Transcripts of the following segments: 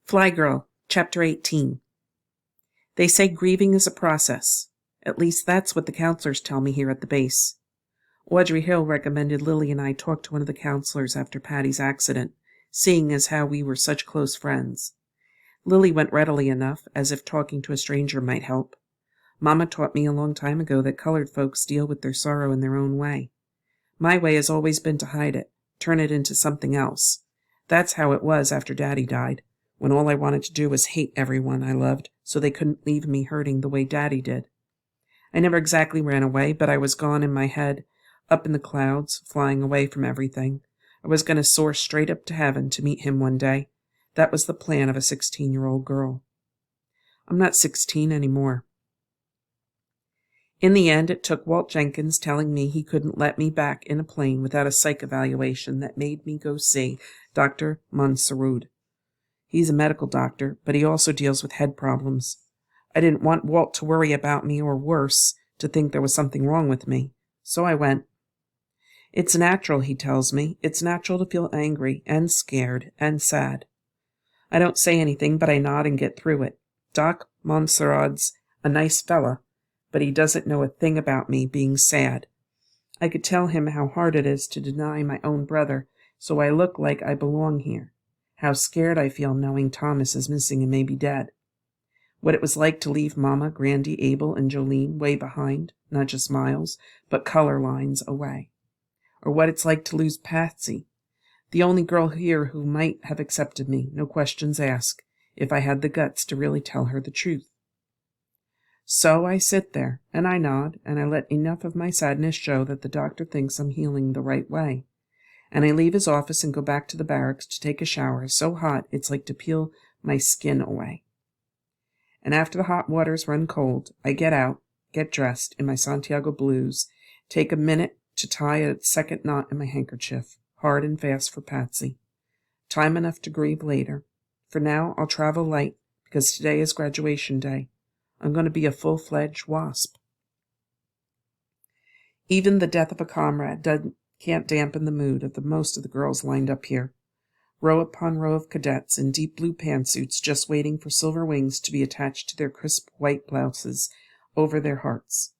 Flygirl, Chapter 18. They say grieving is a process. At least that's what the counselors tell me here at the base. Audrey Hill recommended Lily and I talk to one of the counselors after Patty's accident, seeing as how we were such close friends. Lily went readily enough, as if talking to a stranger might help. Mama taught me a long time ago that colored folks deal with their sorrow in their own way. My way has always been to hide it, turn it into something else. That's how it was after Daddy died, when all I wanted to do was hate everyone I loved so they couldn't leave me hurting the way Daddy did. I never exactly ran away, but I was gone in my head, up in the clouds, flying away from everything. I was going to soar straight up to heaven to meet him one day. That was the plan of a 16-year-old girl. I'm not 16 anymore. In the end, it took Walt Jenkins telling me he couldn't let me back in a plane without a psych evaluation that made me go see Dr. Monserud. He's a medical doctor, but he also deals with head problems. I didn't want Walt to worry about me, or worse, to think there was something wrong with me. So I went. It's natural, he tells me. It's natural to feel angry and scared and sad. I don't say anything, but I nod and get through it. Doc Monserud's a nice fella, but he doesn't know a thing about me being sad. I could tell him how hard it is to deny my own brother, so I look like I belong here. How scared I feel knowing Thomas is missing and may be dead. What it was like to leave Mama, Grandy, Abel, and Jolene way behind, not just miles, but color lines away. Or what it's like to lose Patsy, the only girl here who might have accepted me, no questions asked, if I had the guts to really tell her the truth. So I sit there, and I nod, and I let enough of my sadness show that the doctor thinks I'm healing the right way. And I leave his office and go back to the barracks to take a shower, so hot it's like to peel my skin away. And after the hot waters run cold, I get out, get dressed in my Santiago blues, take a minute to tie a second knot in my handkerchief, hard and fast for Patsy. Time enough to grieve later. For now, I'll travel light, because today is graduation day. I'm going to be a full-fledged WASP. Even the death of a comrade can't dampen the mood of most of the girls lined up here. Row upon row of cadets in deep blue pantsuits just waiting for silver wings to be attached to their crisp white blouses over their hearts.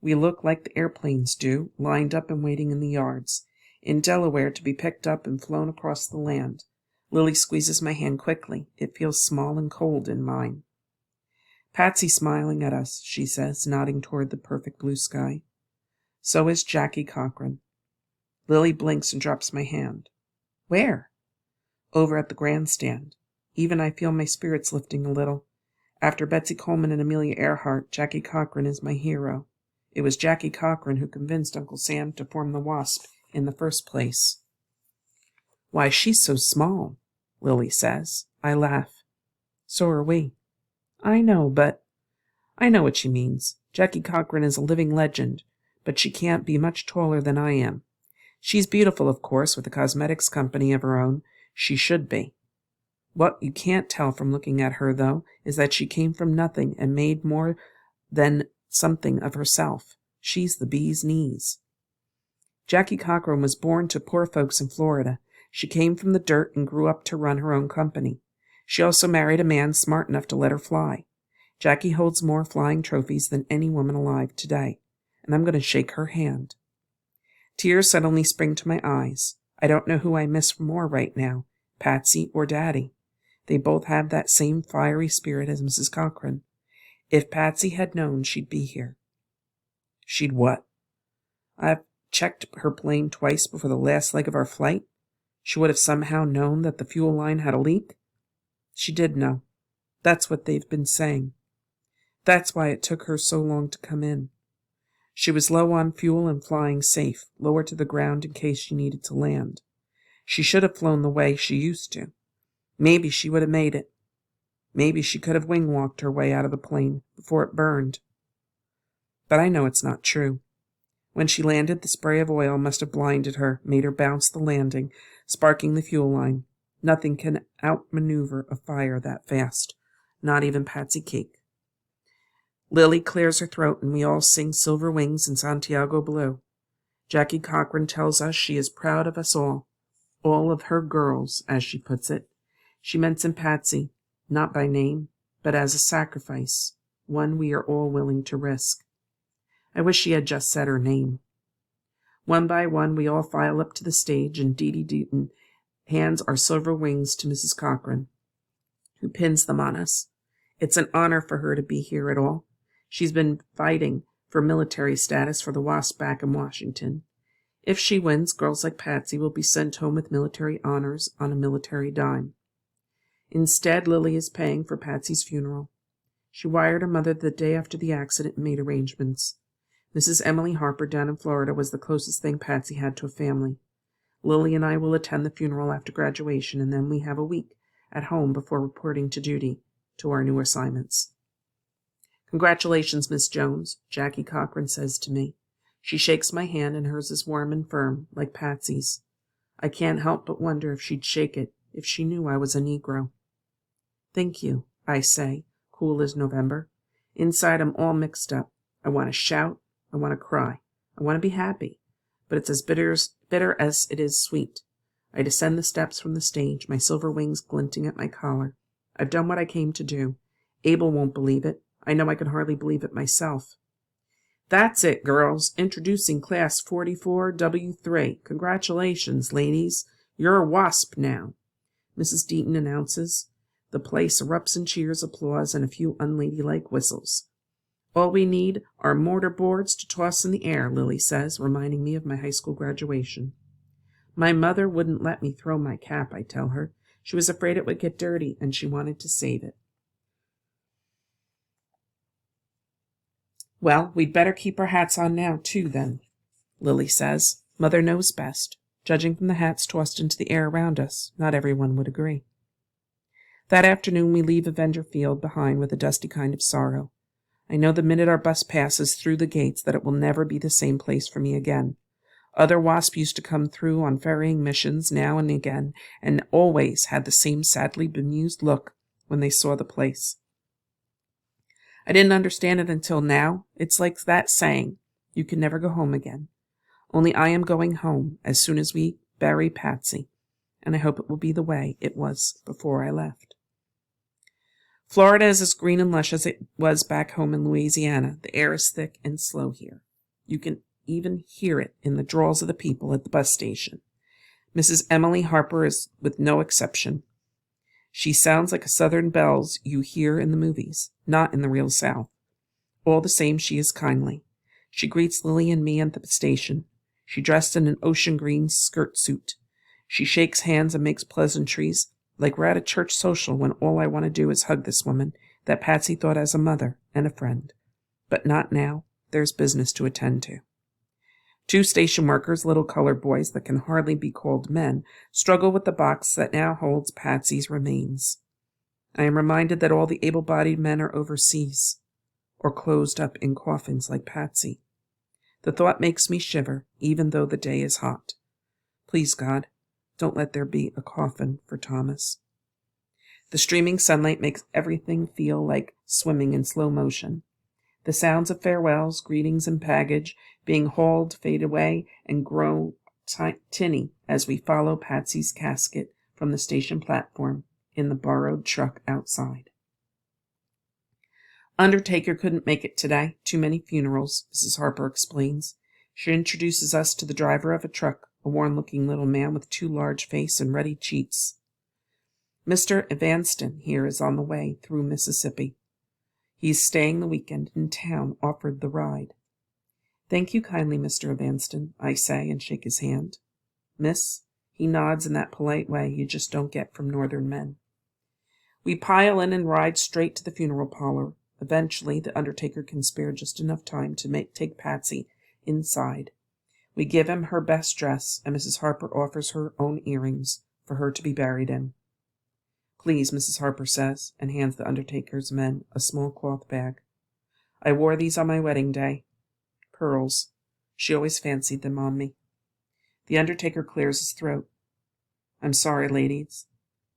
We look like the airplanes do, lined up and waiting in the yards, in Delaware to be picked up and flown across the land. Lily squeezes my hand quickly. It feels small and cold in mine. Patsy smiling at us, she says, nodding toward the perfect blue sky. So is Jackie Cochran. Lily blinks and drops my hand. Where? Over at the grandstand. Even I feel my spirits lifting a little. After Betsy Coleman and Amelia Earhart, Jackie Cochran is my hero. It was Jackie Cochran who convinced Uncle Sam to form the WASP in the first place. Why, she's so small, Lily says. I laugh. So are we. I know what she means. Jackie Cochran is a living legend, but she can't be much taller than I am. She's beautiful, of course, with a cosmetics company of her own. She should be. What you can't tell from looking at her, though, is that she came from nothing and made more than something of herself. She's the bee's knees. Jackie Cochran was born to poor folks in Florida. She came from the dirt and grew up to run her own company. She also married a man smart enough to let her fly. Jackie holds more flying trophies than any woman alive today, and I'm going to shake her hand. Tears suddenly spring to my eyes. I don't know who I miss more right now, Patsy or Daddy. They both have that same fiery spirit as Mrs. Cochran. If Patsy had known she'd be here. She'd what? I've checked her plane twice before the last leg of our flight. She would have somehow known that the fuel line had a leak. She did know. That's what they've been saying. That's why it took her so long to come in. She was low on fuel and flying safe, lower to the ground in case she needed to land. She should have flown the way she used to. Maybe she would have made it. Maybe she could have wing-walked her way out of the plane before it burned. But I know it's not true. When she landed, the spray of oil must have blinded her, made her bounce the landing, sparking the fuel line. Nothing can outmaneuver a fire that fast, not even Patsy Cake. Lily clears her throat and we all sing Silver Wings and Santiago Blue. Jackie Cochran tells us she is proud of us all of her girls, as she puts it. She mentioned Patsy. not by name, but as a sacrifice, one we are all willing to risk. I wish she had just said her name. One by one, we all file up to the stage, and Dee Dee Deaton hands our silver wings to Mrs. Cochran, who pins them on us. It's an honor for her to be here at all. She's been fighting for military status for the WASP back in Washington. If she wins, girls like Patsy will be sent home with military honors on a military dime. Instead, Lily is paying for Patsy's funeral. She wired her mother the day after the accident and made arrangements. Mrs. Emily Harper down in Florida was the closest thing Patsy had to a family. Lily and I will attend the funeral after graduation, and then we have a week at home before reporting to duty to our new assignments. Congratulations, Miss Jones, Jackie Cochran says to me. She shakes my hand, and hers is warm and firm, like Patsy's. I can't help but wonder if she'd shake it if she knew I was a Negro. Thank you, I say, cool as November. Inside I'm all mixed up. I want to shout. I want to cry. I want to be happy. But it's as bitter as it is sweet. I descend the steps from the stage, my silver wings glinting at my collar. I've done what I came to do. Abel won't believe it. I know I can hardly believe it myself. That's it, girls. Introducing Class 44W3. Congratulations, ladies. You're a WASP now, Mrs. Deaton announces. The place erupts in cheers, applause, and a few unladylike whistles. All we need are mortar boards to toss in the air, Lily says, reminding me of my high school graduation. My mother wouldn't let me throw my cap, I tell her. She was afraid it would get dirty, and she wanted to save it. Well, we'd better keep our hats on now, too, then, Lily says. Mother knows best. Judging from the hats tossed into the air around us, not everyone would agree. That afternoon we leave Avenger Field behind with a dusty kind of sorrow. I know the minute our bus passes through the gates that it will never be the same place for me again. Other WASP used to come through on ferrying missions now and again, and always had the same sadly bemused look when they saw the place. I didn't understand it until now. It's like that saying, you can never go home again. Only I am going home as soon as we bury Patsy, and I hope it will be the way it was before I left. Florida is as green and lush as it was back home in Louisiana. The air is thick and slow here. You can even hear it in the drawls of the people at the bus station. Mrs. Emily Harper is with no exception. She sounds like a Southern belles you hear in the movies, not in the real South. All the same, she is kindly. She greets Lily and me at the station. She dressed in an ocean green skirt suit. She shakes hands and makes pleasantries, like we're at a church social when all I want to do is hug this woman that Patsy thought as a mother and a friend. But not now. There's business to attend to. 2 station workers, little colored boys that can hardly be called men, struggle with the box that now holds Patsy's remains. I am reminded that all the able-bodied men are overseas, or closed up in coffins like Patsy. The thought makes me shiver, even though the day is hot. Please, God, don't let there be a coffin for Thomas. The streaming sunlight makes everything feel like swimming in slow motion. The sounds of farewells, greetings, and baggage being hauled fade away and grow tinny as we follow Patsy's casket from the station platform in the borrowed truck outside. Undertaker couldn't make it today. Too many funerals, Mrs. Harper explains. She introduces us to the driver of a truck, a worn-looking little man with too large face and ruddy cheeks. Mr. Evanston here is on the way through Mississippi. He's staying the weekend in town, offered the ride. Thank you kindly, Mr. Evanston, I say, and shake his hand. Miss, he nods in that polite way you just don't get from northern men. We pile in and ride straight to the funeral parlor. Eventually, the undertaker can spare just enough time to take Patsy inside. We give him her best dress, and Mrs. Harper offers her own earrings for her to be buried in. Please, Mrs. Harper says, and hands the undertaker's men a small cloth bag. I wore these on my wedding day. Pearls. She always fancied them on me. The undertaker clears his throat. I'm sorry, ladies,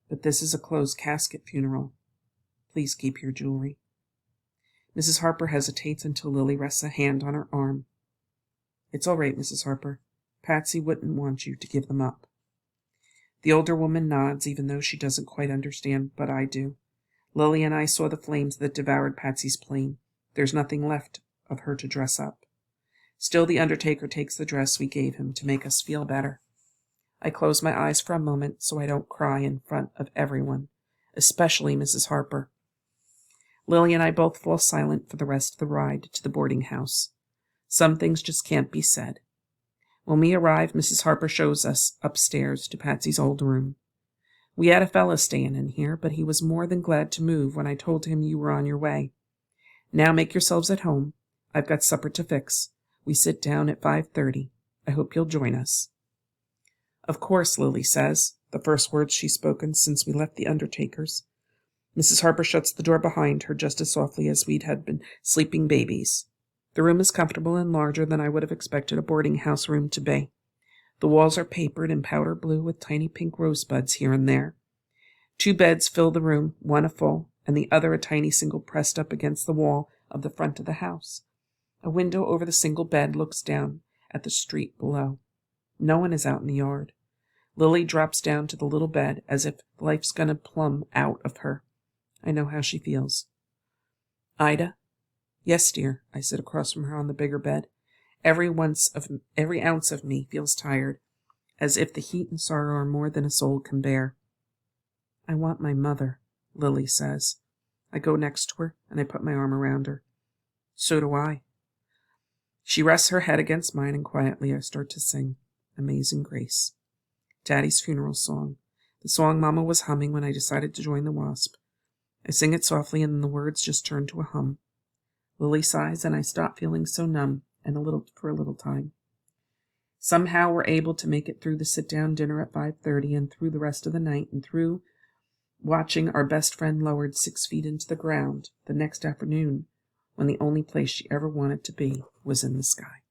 but this is a closed casket funeral. Please keep your jewelry. Mrs. Harper hesitates until Lily rests a hand on her arm. It's all right, Mrs. Harper. Patsy wouldn't want you to give them up. The older woman nods, even though she doesn't quite understand, but I do. Lily and I saw the flames that devoured Patsy's plane. There's nothing left of her to dress up. Still, the undertaker takes the dress we gave him to make us feel better. I close my eyes for a moment so I don't cry in front of everyone, especially Mrs. Harper. Lily and I both fall silent for the rest of the ride to the boarding house. Some things just can't be said. When we arrive, Mrs. Harper shows us upstairs to Patsy's old room. We had a fella staying in here, but he was more than glad to move when I told him you were on your way. Now make yourselves at home. I've got supper to fix. We sit down at 5:30. I hope you'll join us. Of course, Lily says, the first words she's spoken since we left the undertaker's. Mrs. Harper shuts the door behind her just as softly as we'd had been sleeping babies. The room is comfortable and larger than I would have expected a boarding house room to be. The walls are papered in powder blue with tiny pink rosebuds here and there. 2 beds fill the room, one a full, and the other a tiny single pressed up against the wall of the front of the house. A window over the single bed looks down at the street below. No one is out in the yard. Lily drops down to the little bed as if life's going to plumb out of her. I know how she feels. Ida? Yes, dear. I sit across from her on the bigger bed. Every ounce of me feels tired, as if the heat and sorrow are more than a soul can bear. I want my mother, Lily says. I go next to her, and I put my arm around her. So do I. She rests her head against mine, and quietly I start to sing Amazing Grace, Daddy's funeral song, the song Mama was humming when I decided to join the WASP. I sing it softly, and then the words just turn to a hum. Lily sighs, and I stop feeling so numb for a little time. Somehow we're able to make it through the sit-down dinner at 5:30 and through the rest of the night and through watching our best friend lowered 6 feet into the ground the next afternoon when the only place she ever wanted to be was in the sky.